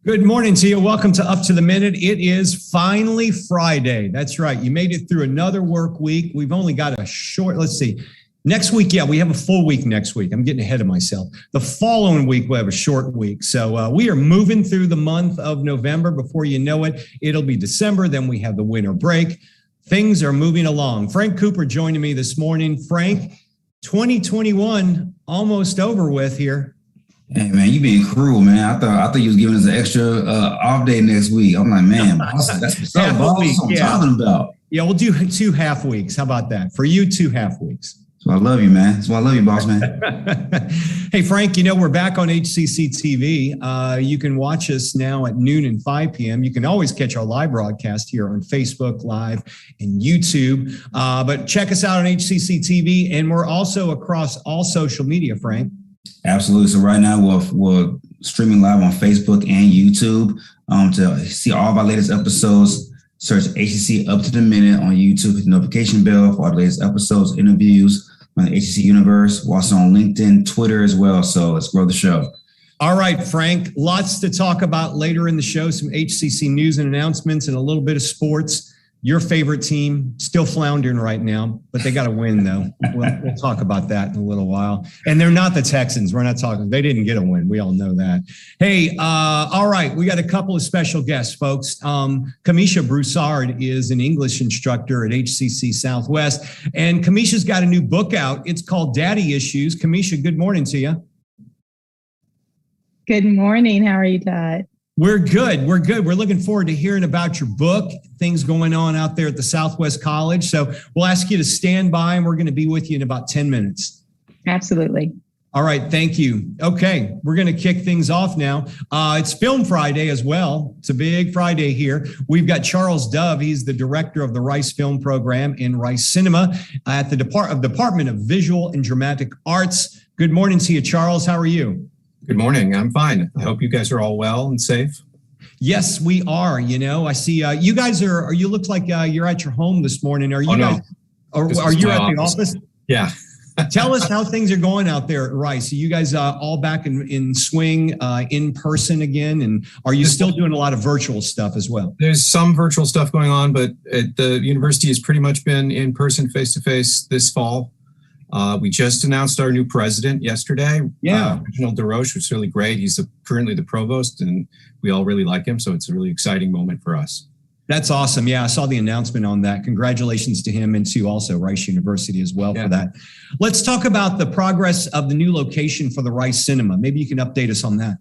Good morning to you. Welcome to Up to the Minute. It is finally Friday. That's right. You made it through another work week. We've only got a short, next week. Yeah, we have a full week next week. I'm getting ahead of myself. The following week, we'll have a short week. So we are moving through the month of November. Before you know it, it'll be December. Then we have the winter break. Things are moving along. Frank Cooper joining me this morning. Frank, 2021 almost over with here. Hey man, you being cruel, man. I thought you was giving us an extra off day next week. I'm like, man, boss, that's what's up, boss. That's what I'm talking about. Yeah, we'll do 2 half weeks. How about that? For you, 2 half weeks. So I love you, man. That's why I love you, boss, man. Hey, Frank, we're back on HCCTV. You can watch us now at noon and 5 p.m. You can always catch our live broadcast here on Facebook Live and YouTube. But check us out on HCCTV, and we're also across all social media, Frank. Absolutely. So right now we're streaming live on Facebook and YouTube. To see all of our latest episodes, search HCC Up to the Minute on YouTube. Hit the notification bell for our latest episodes, interviews on the HCC universe. We're also on LinkedIn, Twitter as well. So let's grow the show. All right, Frank, lots to talk about later in the show. Some HCC news and announcements and a little bit of sports. Your favorite team, still floundering right now, but they got to win, though. We'll talk about that in a little while. And they're not the Texans. We're not talking. They didn't get a win. We all know that. Hey, all right. We got a couple of special guests, folks. Camisha Broussard is an English instructor at HCC Southwest. And Camisha's got a new book out. It's called Daddy Issues. Camisha, good morning to you. Good morning. How are you, Todd? We're good. We're looking forward to hearing about your book, things going on out there at the Southwest College. So we'll ask you to stand by, and we're going to be with you in about 10 minutes. Absolutely. All right. Thank you. Okay. We're going to kick things off now. It's Film Friday as well. It's a big Friday here. We've got Charles Dove. He's the director of the Rice Film Program in Rice Cinema at the Department of Visual and Dramatic Arts. Good morning to you, Charles. How are you? Good morning. I'm fine. I hope you guys are all well and safe. Yes, we are. I see you guys are. You look like you're at your home this morning. Are you guys? Or are you at the office? Yeah. Tell us how things are going out there at Rice. Are you guys all back in swing, in person again? And are you still doing a lot of virtual stuff as well? There's some virtual stuff going on, but the university has pretty much been in person, face to face this fall. We just announced our new president yesterday. Yeah. Reginald DeRoche, was really great. He's currently the provost, and we all really like him. So it's a really exciting moment for us. That's awesome. Yeah, I saw the announcement on that. Congratulations to him and to also Rice University as well for that. Let's talk about the progress of the new location for the Rice Cinema. Maybe you can update us on that.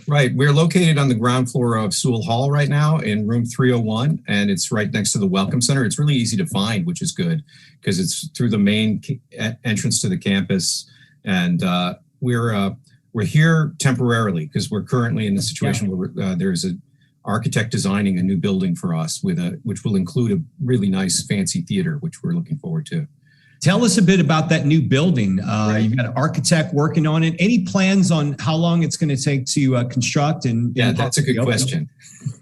Right. We're located on the ground floor of Sewell Hall right now in room 301, and it's right next to the Welcome Center. It's really easy to find, which is good because it's through the main entrance to the campus. And we're here temporarily because we're currently in the situation where there's an architect designing a new building for us which will include a really nice fancy theater, which we're looking forward to. Tell us a bit about that new building. You've got an architect working on it. Any plans on how long it's going to take to construct? Yeah, that's a good question.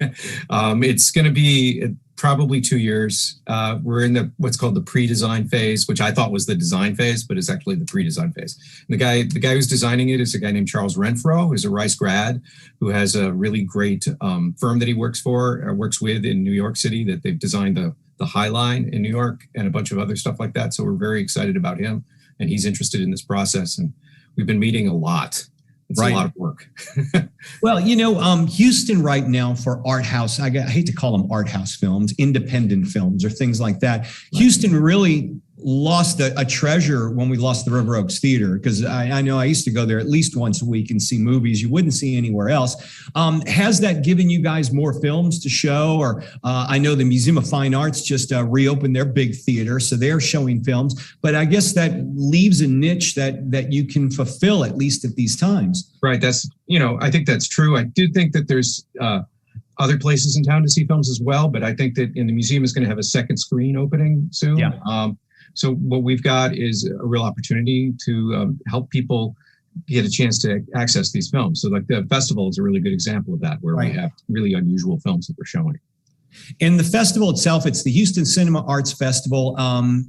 It's going to be probably 2 years. We're in what's called the pre-design phase, which I thought was the design phase, but it's actually the pre-design phase. And the guy who's designing it is a guy named Charles Renfro, who's a Rice grad, who has a really great firm that he works with in New York City that they've designed the High Line in New York and a bunch of other stuff like that. So we're very excited about him, and he's interested in this process. And we've been meeting a lot. It's a lot of work. Well, Houston right now for art house, I hate to call them art house films, independent films or things like that. Houston really lost a treasure when we lost the River Oaks Theater, because I know I used to go there at least once a week and see movies you wouldn't see anywhere else. Has that given you guys more films to show? Or I know the Museum of Fine Arts just reopened their big theater, so they're showing films. But I guess that leaves a niche that you can fulfill, at least at these times. Right. I think that's true. I do think that there's other places in town to see films as well, but I think that the museum is going to have a second screen opening soon. Yeah. So what we've got is a real opportunity to help people get a chance to access these films. So like the festival is a really good example of that, where we have really unusual films that we're showing. And the festival itself, it's the Houston Cinema Arts Festival.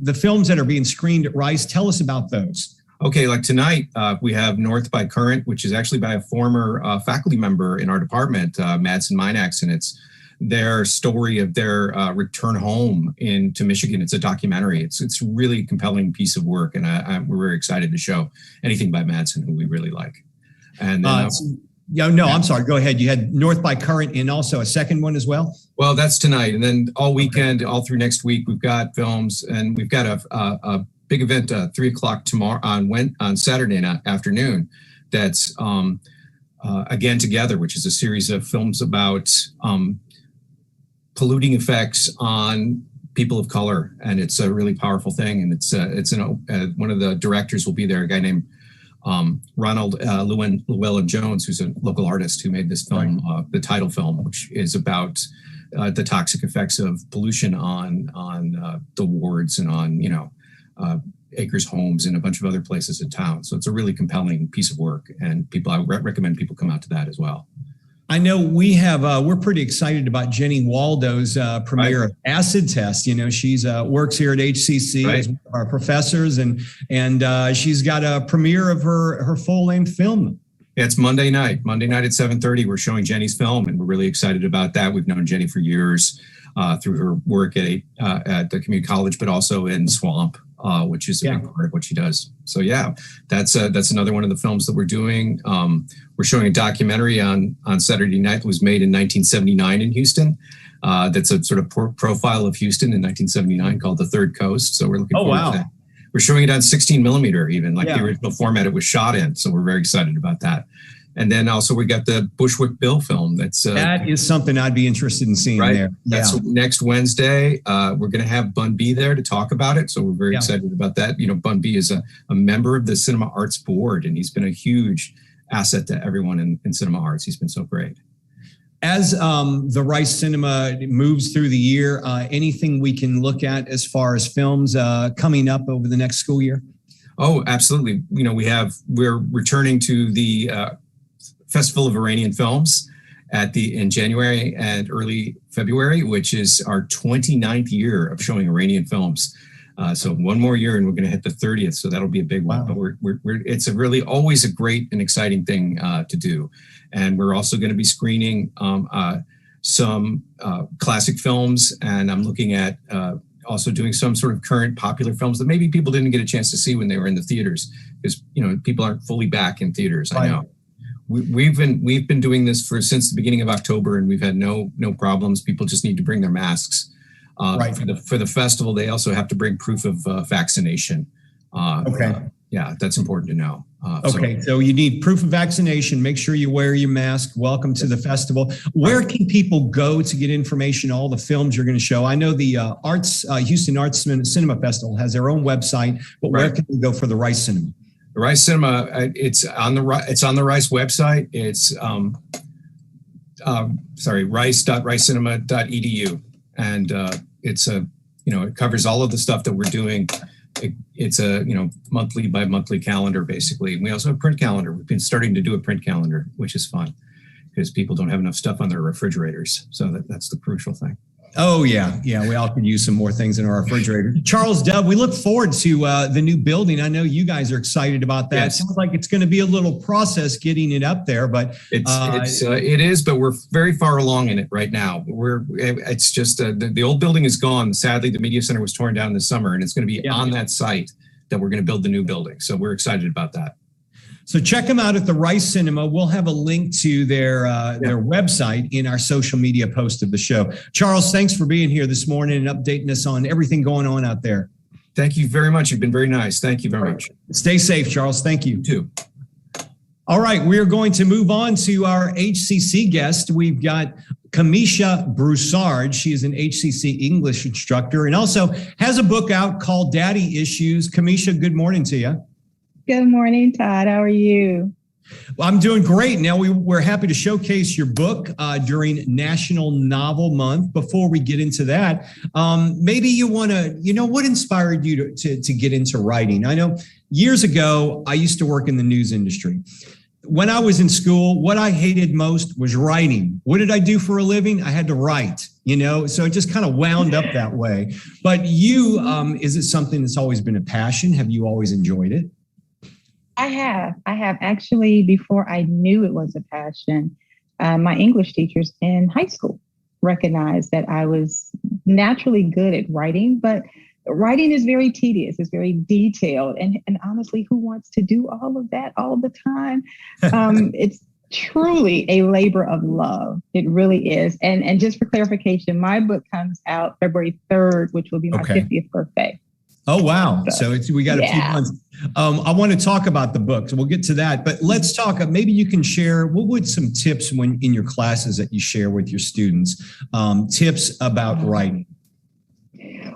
The films that are being screened at Rice, tell us about those. Okay, like tonight, we have North by Current, which is actually by a former faculty member in our department, Madsen Minax, and it's their story of their return home into Michigan. It's a documentary. It's a really compelling piece of work, and we're very excited to show anything by Madsen, who we really like. And then, I'm sorry. Go ahead. You had North by Current and also a second one as well. Well, that's tonight, and then all weekend, all through next week, we've got films, and we've got a big event 3:00 tomorrow on Saturday afternoon. That's Again Together, which is a series of films about polluting effects on people of color, and it's a really powerful thing. And one of the directors will be there, a guy named Ronald Llewellyn Jones, who's a local artist who made this film, the title film, which is about the toxic effects of pollution on the wards and on Acres Homes and a bunch of other places in town. So it's a really compelling piece of work, and I recommend people come out to that as well. I know we're pretty excited about Jenny Waldo's premiere of Acid Test. She's works here at HCC as one of our professors, and she's got a premiere of her full-length film. It's Monday night at 7:30. We're showing Jenny's film, and we're really excited about that. We've known Jenny for years through her work at the community college, but also in Swamp, which is a big part of what she does. So that's another one of the films that we're doing. We're showing a documentary on Saturday night that was made in 1979 in Houston. That's a sort of profile of Houston in 1979 called The Third Coast. So we're looking forward to that. We're showing it on 16 millimeter, even like the original format it was shot in. So we're very excited about that. And then also we got the Bushwick Bill film. That is something I'd be interested in seeing there. That's next Wednesday. We're going to have Bun B there to talk about it. So we're very excited about that. Bun B is a member of the Cinema Arts Board, and he's been a huge asset to everyone in cinema arts. He's been so great. As the Rice Cinema moves through the year, anything we can look at as far as films coming up over the next school year? Oh, absolutely. We're returning to the Festival of Iranian Films in January and early February, which is our 29th year of showing Iranian films. So one more year and we're going to hit the 30th. So that'll be a big one. But it's always a great and exciting thing to do. And we're also going to be screening some classic films. And I'm looking at also doing some sort of current popular films that maybe people didn't get a chance to see when they were in the theaters, because people aren't fully back in theaters. I know. We've been doing this since the beginning of October, and we've had no problems. People just need to bring their masks. For the festival, they also have to bring proof of vaccination. That's important to know. So you need proof of vaccination. Make sure you wear your mask. Welcome to the festival. Where can people go to get information on all the films you're going to show? I know the Houston Arts Cinema Festival has their own website, but where can they go for the Rice Cinema? The Rice Cinema, it's on the Rice website. It's rice.ricecinema.edu, and it covers all of the stuff that we're doing. It's a monthly by monthly calendar basically. And we also have a print calendar. We've been starting to do a print calendar, which is fun because people don't have enough stuff on their refrigerators. So that's the crucial thing. Oh, yeah. We all could use some more things in our refrigerator. Charles, Dove, we look forward to the new building. I know you guys are excited about that. Yes. It sounds like it's going to be a little process getting it up there, but it is, but we're very far along in it right now. It's just the old building is gone. Sadly, the media center was torn down this summer, and it's going to be on that site that we're going to build the new building. So we're excited about that. So check them out at the Rice Cinema. We'll have a link to their website in our social media post of the show. Charles, thanks for being here this morning and updating us on everything going on out there. Thank you very much. You've been very nice. Thank you very much. Stay safe, Charles. Thank you. You too. All right, we're going to move on to our HCC guest. We've got Camisha Broussard. She is an HCC English instructor and also has a book out called Daddy Issues. Camisha, good morning to you. Good morning, Todd. How are you? Well, I'm doing great. Now, we're happy to showcase your book during National Novel Month. Before we get into that, maybe you want to, what inspired you to get into writing? I know years ago, I used to work in the news industry. When I was in school, what I hated most was writing. What did I do for a living? I had to write, so it just kind of wound up that way. But you, is it something that's always been a passion? Have you always enjoyed it? I have actually, before I knew it was a passion, my English teachers in high school recognized that I was naturally good at writing, but writing is very tedious. It's very detailed. And honestly, who wants to do all of that all the time? It's truly a labor of love. It really is. And just for clarification, my book comes out February 3rd, which will be my 50th birthday. Oh, wow. So we got a few months. I want to talk about the book, so we'll get to that. But let's talk, maybe you can share, what would some tips when in your classes that you share with your students, tips about writing?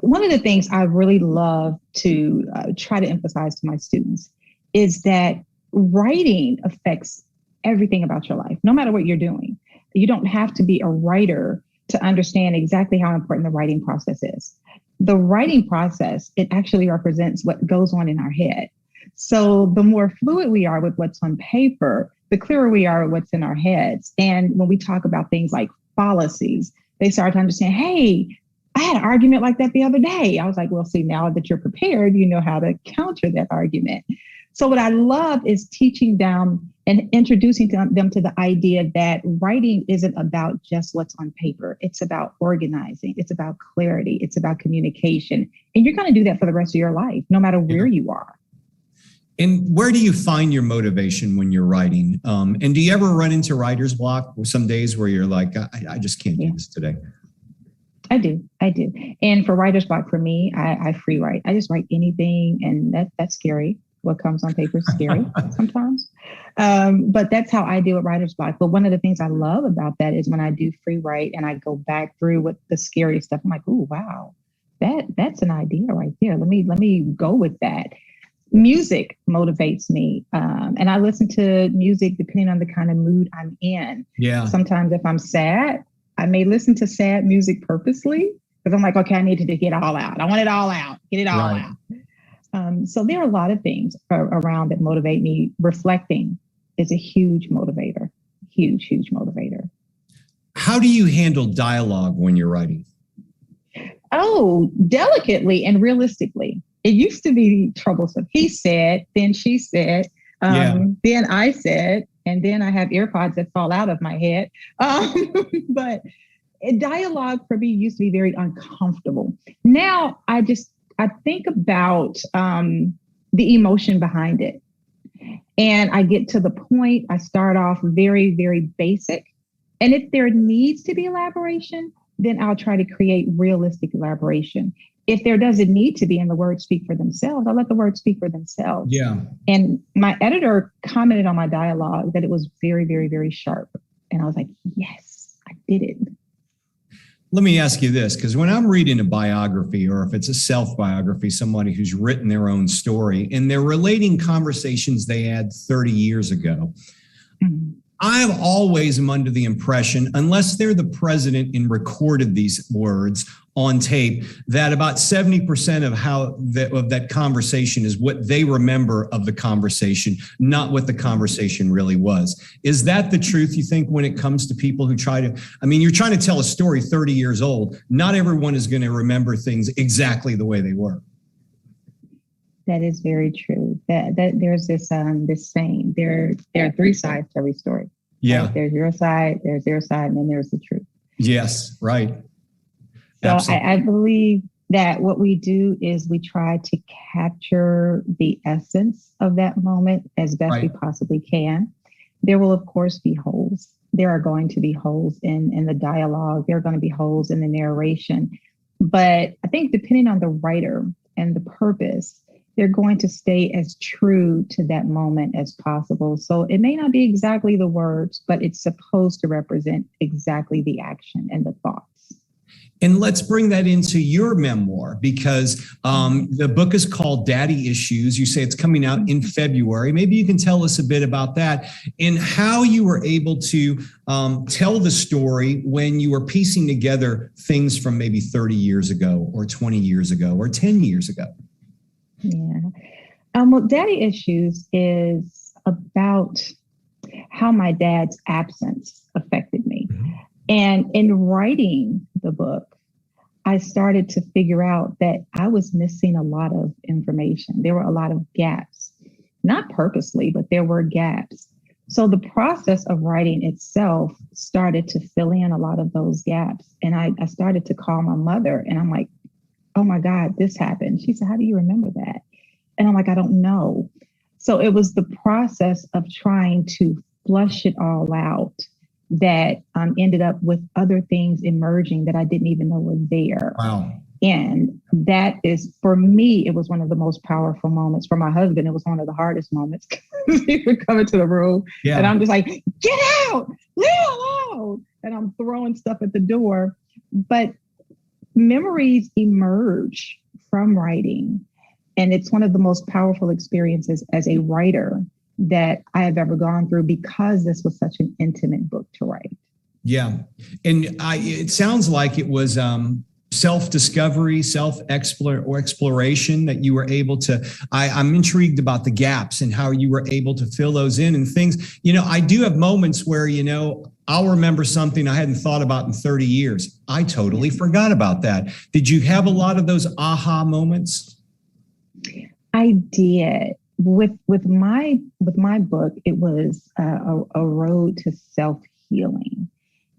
One of the things I really love to try to emphasize to my students is that writing affects everything about your life, no matter what you're doing. You don't have to be a writer to understand exactly how important the writing process is. The writing process, it actually represents what goes on in our head. So the more fluid we are with what's on paper, the clearer we are with what's in our heads. And when we talk about things like fallacies, they start to understand, hey, I had an argument like that the other day. I was like, well, see, now that you're prepared, you know how to counter that argument. So what I love is teaching them and introducing them to the idea that writing isn't about just what's on paper. It's about organizing. It's about clarity. It's about communication. And you're going to do that for the rest of your life, no matter where you are. And where do you find your motivation when you're writing? And do you ever run into writer's block or some days where you're like, I just can't do this today? I do. And for writer's block, for me, I free write. I just write anything, and that's scary. What comes on paper is scary sometimes. But that's how I deal with writer's block. But one of the things I love about that is when I do free write and I go back through what the scary stuff, I'm like, oh, wow, that's an idea right there. Let me go with that. Music motivates me. And I listen to music depending on the kind of mood I'm in. Yeah. Sometimes if I'm sad, I may listen to sad music purposely because I'm like, okay, I needed to get it all out. I want it all out. Get it all out. So there are a lot of things around that motivate me. Reflecting is a huge motivator, huge motivator. How do you handle dialogue when you're writing? Oh, delicately and realistically. It used to be troublesome. He said, then she said, then I said, and then I have AirPods that fall out of my head. But dialogue for me used to be very uncomfortable. Now I think about the emotion behind it. And I get to the point, I start off very, very basic. And if there needs to be elaboration, then I'll try to create realistic elaboration. If there doesn't need to be and the words speak for themselves, I'll let the words speak for themselves. Yeah. And my editor commented on my dialogue that it was very, very, very sharp. And I was like, yes, I did it. Let me ask you this, because when I'm reading a biography, or if it's a self-biography, somebody who's written their own story, and they're relating conversations they had 30 years ago, I've always am under the impression, unless they're the president and recorded these words on tape, that about 70% of that conversation is what they remember of the conversation, not what the conversation really was. Is that the truth, you think, when it comes to people who you're trying to tell a story 30 years old. Not everyone is going to remember things exactly the way they were. That is very true. That there's this saying, there are three sides to every story. Yeah. Right? There's your side, there's their side, and then there's the truth. Yes, right. So I believe that what we do is we try to capture the essence of that moment as best we possibly can. There will, of course, be holes. There are going to be holes in the dialogue. There are going to be holes in the narration. But I think depending on the writer and the purpose, they're going to stay as true to that moment as possible. So it may not be exactly the words, but it's supposed to represent exactly the action and the thoughts. And let's bring that into your memoir, because the book is called Daddy Issues. You say it's coming out in February. Maybe you can tell us a bit about that and how you were able to tell the story when you were piecing together things from maybe 30 years ago or 20 years ago or 10 years ago. Yeah. Well, Daddy Issues is about how my dad's absence affected me. And in writing the book, I started to figure out that I was missing a lot of information. There were a lot of gaps. not purposely, but there were gaps. So the process of writing itself started to fill in a lot of those gaps. And I started to call my mother and I'm like, oh my God, this happened. She said, how do you remember that? And I'm like, I don't know. So it was the process of trying to flush it all out that ended up with other things emerging that I didn't even know were there. Wow. And that is, for me, it was one of the most powerful moments. For my husband, it was one of the hardest moments. He would come into the room and I'm just like, get out, leave alone. And I'm throwing stuff at the door. But memories emerge from writing. And it's one of the most powerful experiences as a writer that I have ever gone through because this was such an intimate book to write. Yeah. And it sounds like it was self-discovery, exploration that you were able to, I'm intrigued about the gaps and how you were able to fill those in and things. I do have moments where, I'll remember something I hadn't thought about in 30 years. I totally forgot about that. Did you have a lot of those aha moments? I did. With my book, it was a road to self-healing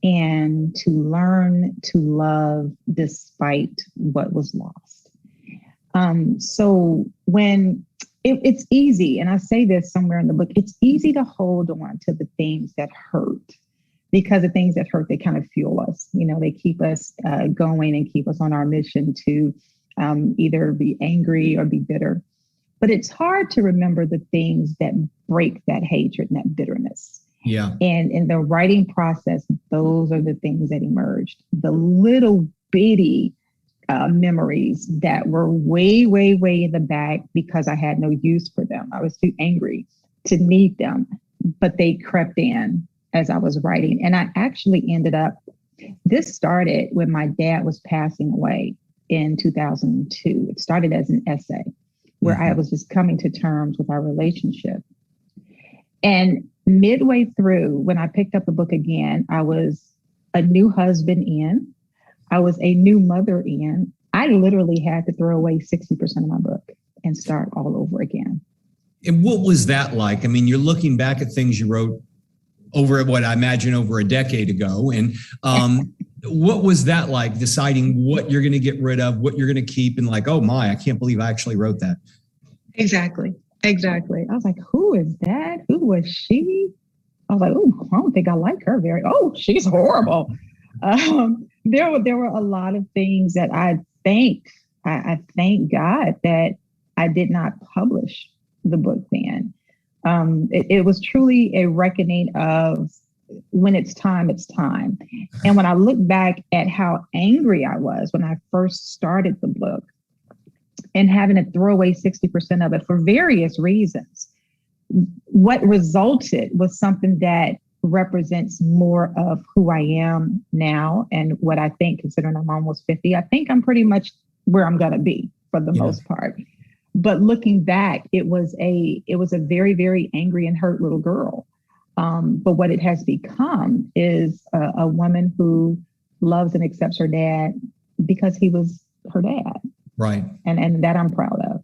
and to learn to love despite what was lost. So when it's easy, and I say this somewhere in the book, it's easy to hold on to the things that hurt, because the things that hurt, they kind of fuel us. They keep us going and keep us on our mission to either be angry or be bitter. But it's hard to remember the things that break that hatred and that bitterness. Yeah. And in the writing process, those are the things that emerged. The little bitty memories that were way, way, way in the back because I had no use for them. I was too angry to need them, but they crept in as I was writing. And I actually this started when my dad was passing away in 2002. It started as an essay where I was just coming to terms with our relationship. And midway through, when I picked up the book again, I was a new husband in, I was a new mother in. I literally had to throw away 60% of my book and start all over again. And what was that like? I mean, you're looking back at things you wrote over what I imagine over a decade ago. And what was that like, deciding what you're going to get rid of, what you're going to keep, and like, oh my, I can't believe I actually wrote that. Exactly. I was like, who is that? Who was she? I was like, oh, I don't think I like her she's horrible. There were a lot of things that I thank God that I did not publish the book then. It was truly a reckoning of when it's time, it's time. And when I look back at how angry I was when I first started the book and having to throw away 60% of it for various reasons, what resulted was something that represents more of who I am now and what I think, considering I'm almost 50, I think I'm pretty much where I'm going to be for the most part. But looking back, it was a very, very angry and hurt little girl. But what it has become is a woman who loves and accepts her dad because he was her dad. Right. And that I'm proud of.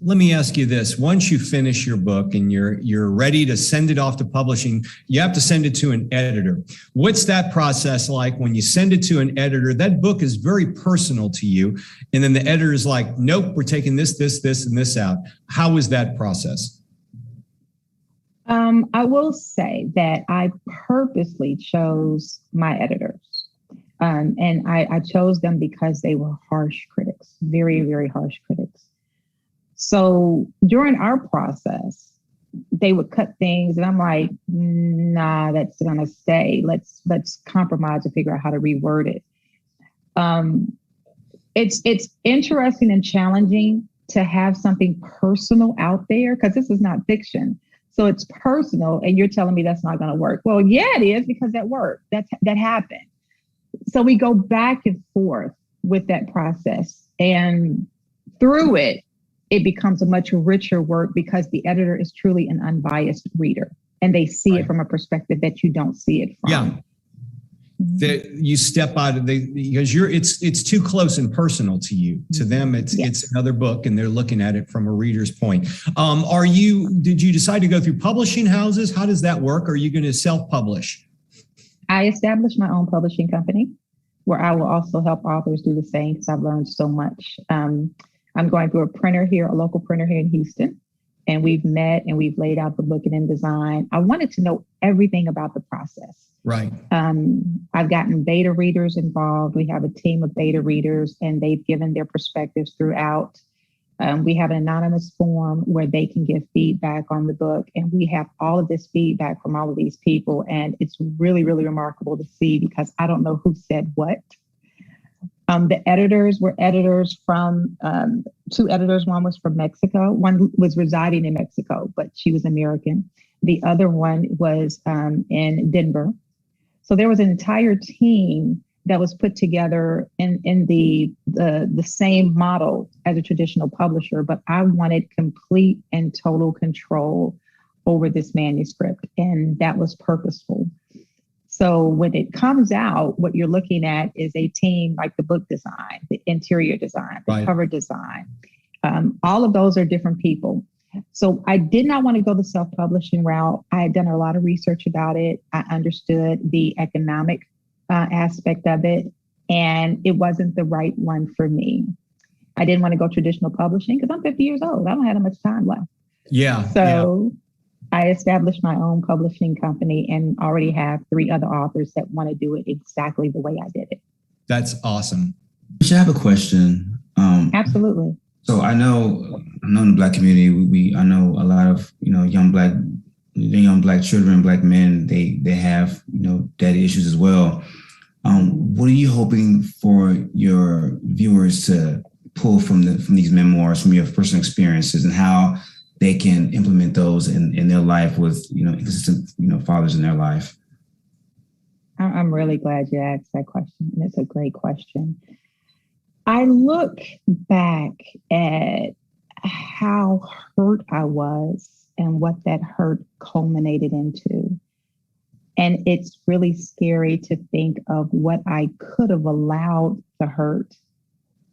Let me ask you this. Once you finish your book and you're ready to send it off to publishing, you have to send it to an editor. What's that process like when you send it to an editor? That book is very personal to you. And then the editor is like, nope, we're taking this, and this out. How is that process? I will say that I purposely chose my editors. And I chose them because they were harsh critics, very, very harsh critics. So during our process, they would cut things and I'm like, nah, that's going to stay. Let's compromise and figure out how to reword it. It's interesting and challenging to have something personal out there because this is not fiction. So it's personal and you're telling me that's not going to work. Well, yeah, it is because that worked. That happened. So we go back and forth with that process, and through it becomes a much richer work because the editor is truly an unbiased reader and they see it from a perspective that you don't see it from. Yeah. that you step out of because it's too close and personal to you. To them, it's another book, and they're looking at it from a reader's point. Did you decide to go through publishing houses? How does that work? Are you going to self-publish? I established my own publishing company where I will also help authors do the same because I've learned so much. I'm going through a local printer here in Houston, and we've met and we've laid out the book and InDesign. I wanted to know everything about the process. Right. I've gotten beta readers involved. We have a team of beta readers, and they've given their perspectives throughout. We have an anonymous form where they can give feedback on the book, and we have all of this feedback from all of these people. And it's really, really remarkable to see because I don't know who said what. The editors were editors from two editors. One was from Mexico. One was residing in Mexico, but she was American. The other one was in Denver. So there was an entire team that was put together in the same model as a traditional publisher, but I wanted complete and total control over this manuscript, and that was purposeful. So when it comes out, what you're looking at is a team like the book design, the interior design, the cover design. All of those are different people. So I did not want to go the self-publishing route. I had done a lot of research about it. I understood the economic aspect of it, and it wasn't the right one for me. I didn't want to go traditional publishing because I'm 50 years old. I don't have that much time left. Yeah. So I established my own publishing company and already have 3 other authors that want to do it exactly the way I did it. That's awesome. I have a question. Absolutely. So I know in the Black community, I know a lot of, young Black children, Black men, they have, daddy issues as well. What are you hoping for your viewers to pull from these memoirs, from your personal experiences, and how they can implement those in their life with, inconsistent, fathers in their life? I'm really glad you asked that question. And it's a great question. I look back at how hurt I was and what that hurt culminated into. And it's really scary to think of what I could have allowed the hurt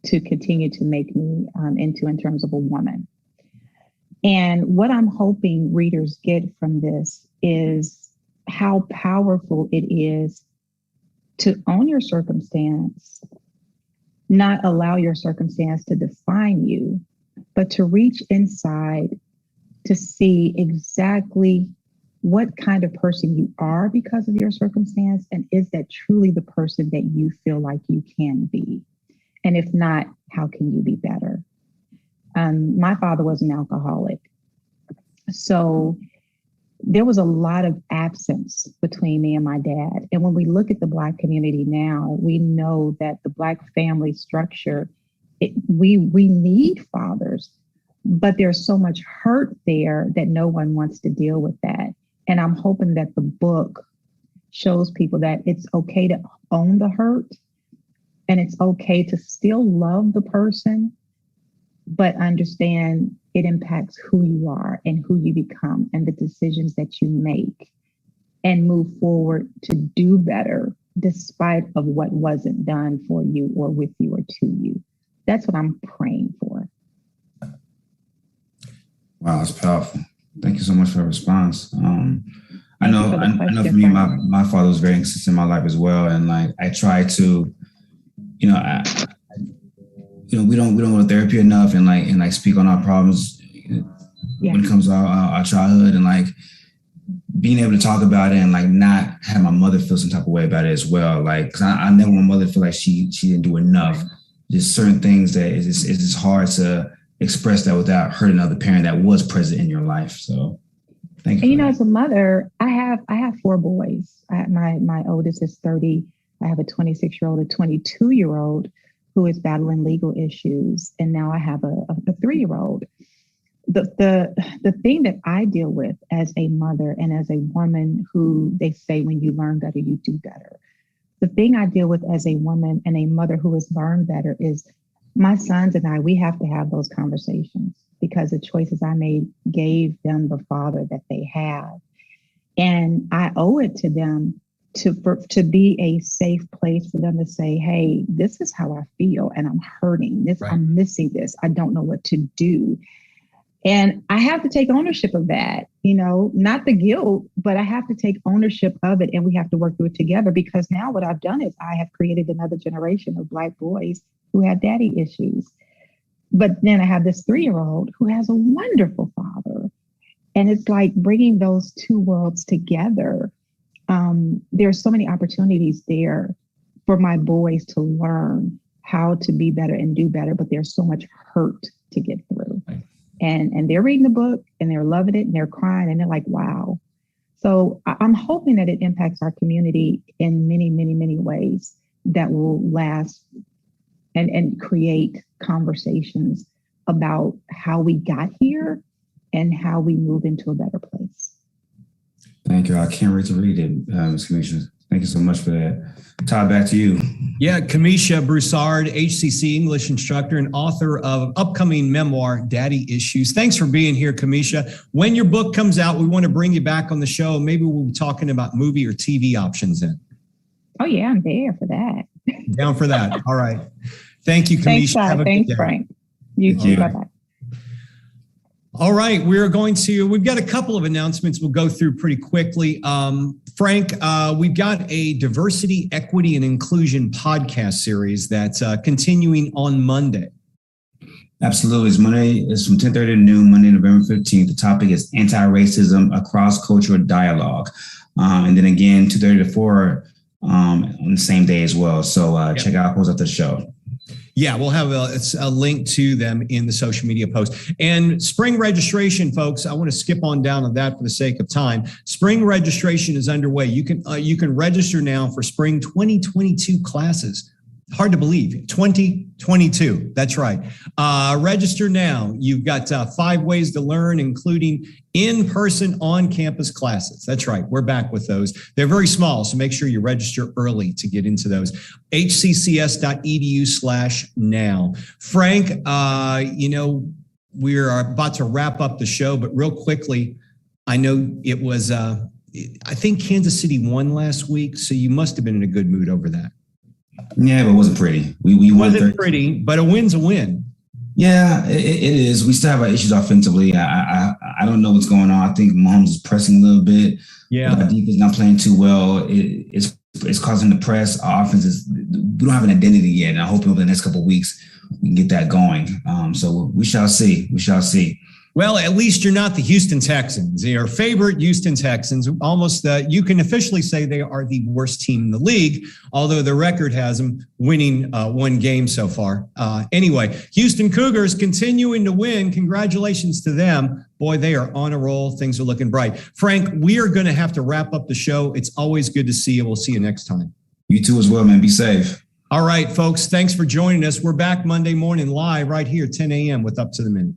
to continue to make me into in terms of a woman. And what I'm hoping readers get from this is how powerful it is to own your circumstance, not allow your circumstance to define you, but to reach inside to see exactly what kind of person you are because of your circumstance. And is that truly the person that you feel like you can be? And if not, how can you be better? My father was an alcoholic. So there was a lot of absence between me and my dad. And when we look at the Black community now, we know that the Black family structure, we need fathers, but there's so much hurt there that no one wants to deal with that. And I'm hoping that the book shows people that it's okay to own the hurt, and it's okay to still love the person, but understand it impacts who you are and who you become and the decisions that you make, and move forward to do better despite of what wasn't done for you or with you or to you. That's what I'm praying for. Wow, that's powerful. Thank you so much for the response. I know for me, my father was very inconsistent in my life as well. And like, I try to, we don't go to therapy enough and speak on our problems when it comes to our childhood, and like being able to talk about it and like not have my mother feel some type of way about it as well. Like, 'cause I never want my mother to feel like she didn't do enough. Just certain things that it's just hard to express that without hurting another parent that was present in your life. So thank you. And as a mother, I have 4 boys. My oldest is 30. I have a 26-year-old, a 22-year-old who is battling legal issues. And now I have a 3-year-old. The thing that I deal with as a mother and as a woman who they say when you learn better, you do better. The thing I deal with as a woman and a mother who has learned better is my sons and I, we have to have those conversations because the choices I made gave them the father that they have. And I owe it to them to be a safe place for them to say, hey, this is how I feel and I'm hurting this, right. I'm missing this. I don't know what to do. And I have to take ownership of that, not the guilt, but I have to take ownership of it, and we have to work through it together, because now what I've done is I have created another generation of Black boys who have daddy issues. But then I have this 3-year-old who has a wonderful father. And it's like bringing those two worlds together. There's so many opportunities there for my boys to learn how to be better and do better, but there's so much hurt to get through. Right. And they're reading the book and they're loving it and they're crying and they're like, wow. So I'm hoping that it impacts our community in many, many, many ways that will last and create conversations about how we got here and how we move into a better place. Thank you. I can't wait to read it, Ms. Camisha. Thank you so much for that. Todd, back to you. Yeah, Camisha Broussard, HCC English instructor and author of upcoming memoir, Daddy Issues. Thanks for being here, Camisha. When your book comes out, we want to bring you back on the show. Maybe we'll be talking about movie or TV options then. Oh, yeah, I'm there for that. Down for that. All right. Thank you, Camisha. Thanks, Todd. Thanks, Frank. You too. Bye-bye. All right, we've got a couple of announcements we'll go through pretty quickly. Frank, we've got a diversity, equity, and inclusion podcast series that's continuing on Monday. Absolutely. It's Monday. It's from 10:30 to noon, Monday, November 15th. The topic is anti-racism across cultural dialogue. And then again, 2:30 to 4 on the same day as well. So check out posts after the show. Yeah, we'll have a link to them in the social media post. And spring registration, folks, I want to skip on down on that for the sake of time. Spring registration is underway. You can register now for spring 2022 classes. Hard to believe, 2022. That's right. Register now. You've got 5 ways to learn, including in-person on-campus classes. That's right. We're back with those. They're very small, so make sure you register early to get into those. hccs.edu/now. Frank, we're about to wrap up the show, but real quickly, I know it was, I think Kansas City won last week, so you must have been in a good mood over that. Yeah, but it wasn't pretty. We wasn't pretty, but a win's a win. Yeah, it is. We still have our issues offensively. I don't know what's going on. I think Mahomes is pressing a little bit. Yeah, our defense not playing too well. It's causing the press. Our offense we don't have an identity yet. And I hope over the next couple of weeks we can get that going. So we shall see. We shall see. Well, at least you're not the Houston Texans. Your favorite Houston Texans. Almost, you can officially say they are the worst team in the league, although the record has them winning 1 game so far. Anyway, Houston Cougars continuing to win. Congratulations to them. Boy, they are on a roll. Things are looking bright. Frank, we are going to have to wrap up the show. It's always good to see you. We'll see you next time. You too as well, man. Be safe. All right, folks. Thanks for joining us. We're back Monday morning live right here, 10 a.m. with Up to the Minute.